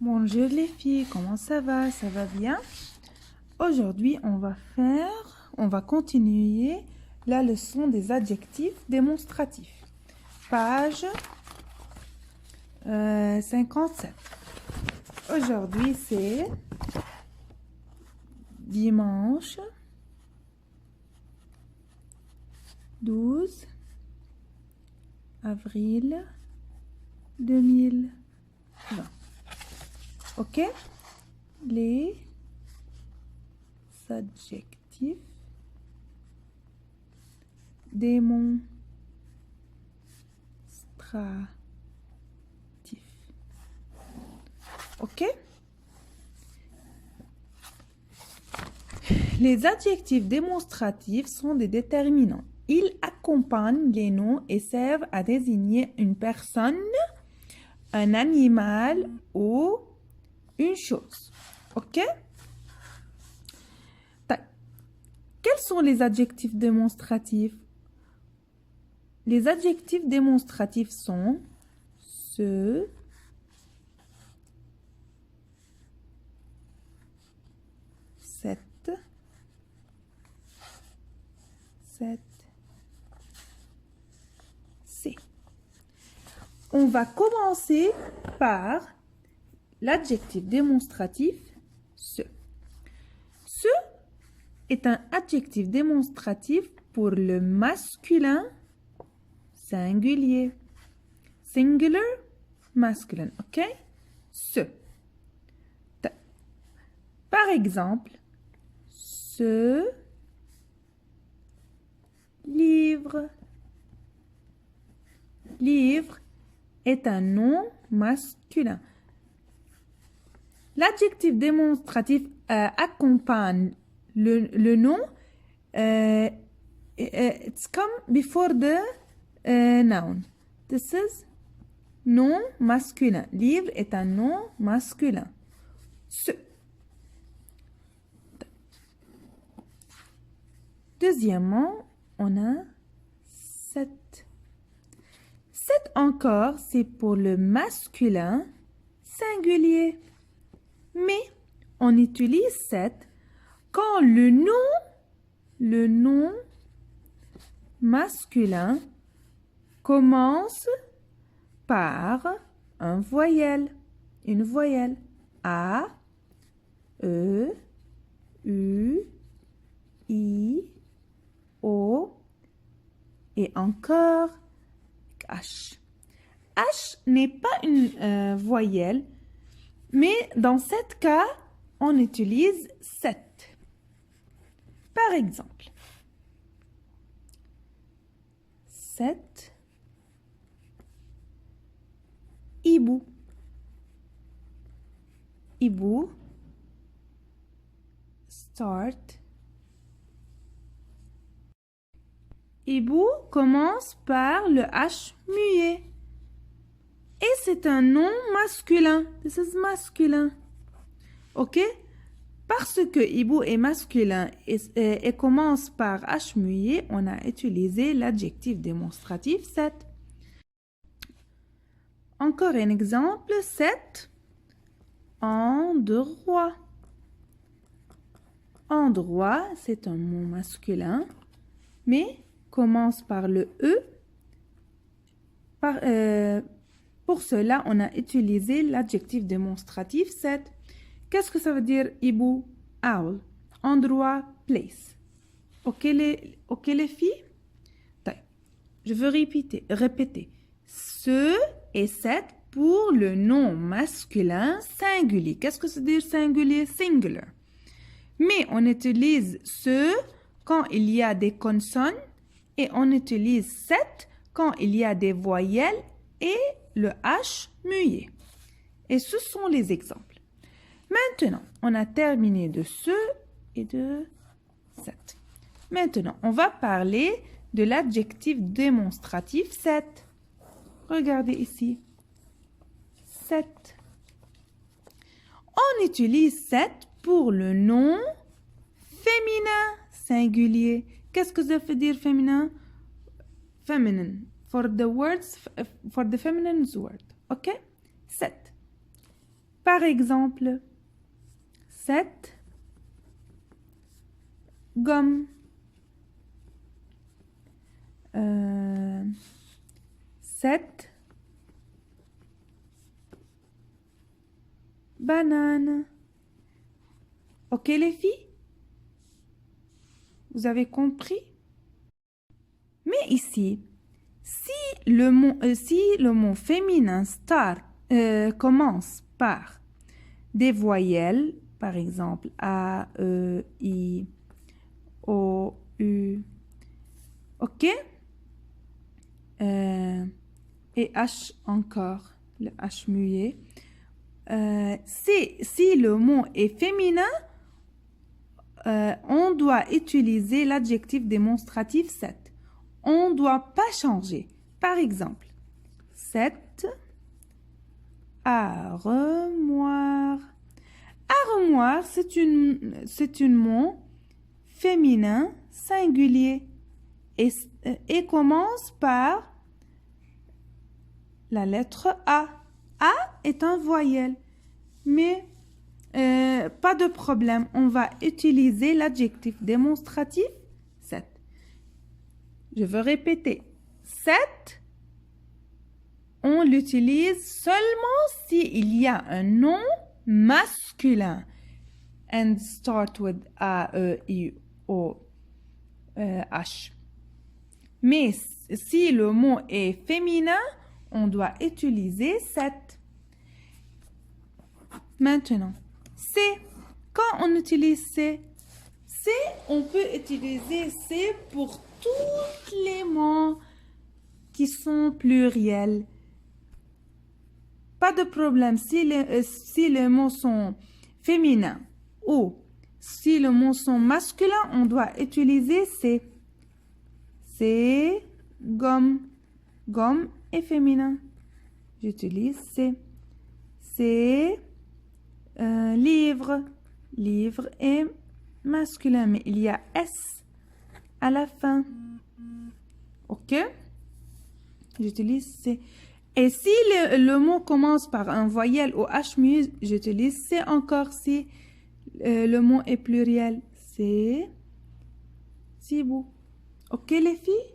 Bonjour les filles, comment ça va? Ça va bien? Aujourd'hui, on va continuer la leçon des adjectifs démonstratifs. Page 57. Aujourd'hui, c'est dimanche 12 avril 2020. Ok? Les adjectifs démonstratifs. Ok? Les adjectifs démonstratifs sont des déterminants. Ils accompagnent les noms et servent à désigner une personne, un animal ou une chose. Ok? Quels sont les adjectifs démonstratifs? Les adjectifs démonstratifs sont ce, cette, c'est. On va commencer par l'adjectif démonstratif ce. Ce est un adjectif démonstratif pour le masculin singulier. Singular, masculin, ok? Ce. Par exemple, ce livre. Livre est un nom masculin. L'adjectif démonstratif accompagne le nom. It's come before the noun. This is nom masculin. Livre est un nom masculin. Ce. Deuxièmement, on a cette. Cette encore, c'est pour le masculin singulier. Mais on utilise cette quand le nom masculin commence par une voyelle. A, E, U, I, O et encore H. H n'est pas une voyelle, mais dans ce cas, on utilise cette. Par exemple, cette hibou. Hibou, start. Hibou commence par le H muet. Et c'est un nom masculin. This is masculin. Ok? Parce que hibou est masculin et commence par H muet, on a utilisé l'adjectif démonstratif cette. Encore un exemple, cette endroit. Endroit, c'est un mot masculin, mais commence par le E. Pour cela, on a utilisé l'adjectif démonstratif cette. Qu'est-ce que ça veut dire hibou? Owl. Endroit, place. Ok les filles? Je veux répéter. Ce et cette pour le nom masculin singulier. Qu'est-ce que ça veut dire singulier? Singular. Mais on utilise ce quand il y a des consonnes et on utilise cette quand il y a des voyelles et le H muet. Et ce sont les exemples. Maintenant, on a terminé de ce et de cette. Maintenant, on va parler de l'adjectif démonstratif cette. Regardez ici. Cette. On utilise cette pour le nom féminin singulier. Qu'est-ce que ça veut dire féminin? Feminine. For the feminine word. Ok? Cette. Par exemple, cette gomme. Cette banane. Ok les filles? Vous avez compris? Mais ici, si le mot féminin commence par des voyelles, par exemple A, E, I, O, U, ok? Et H encore, le H muet. Si le mot est féminin, on doit utiliser l'adjectif démonstratif cette. On ne doit pas changer. Par exemple, cette armoire. Armoire, c'est un mot féminin singulier et commence par la lettre A. A est un voyelle, mais pas de problème. On va utiliser l'adjectif démonstratif cette. Je veux répéter. Cette, on l'utilise seulement s'il y a un nom masculin. And start with A, E, I, O, H. Mais si le mot est féminin, on doit utiliser cette. Maintenant, c'est. Quand on utilise c'est, on peut utiliser c'est pour tous les mots qui sont pluriels. Pas de problème si les mots sont féminins ou si les mots sont masculins, on doit utiliser c'est. C'est gomme. Gomme est féminin. J'utilise c'est. C'est livre. Livre est masculin, mais il y a S à la fin. Ok? J'utilise C. Et si le mot commence par un voyelle ou H muet, j'utilise C encore si le mot est pluriel. C'est beau. Ok les filles?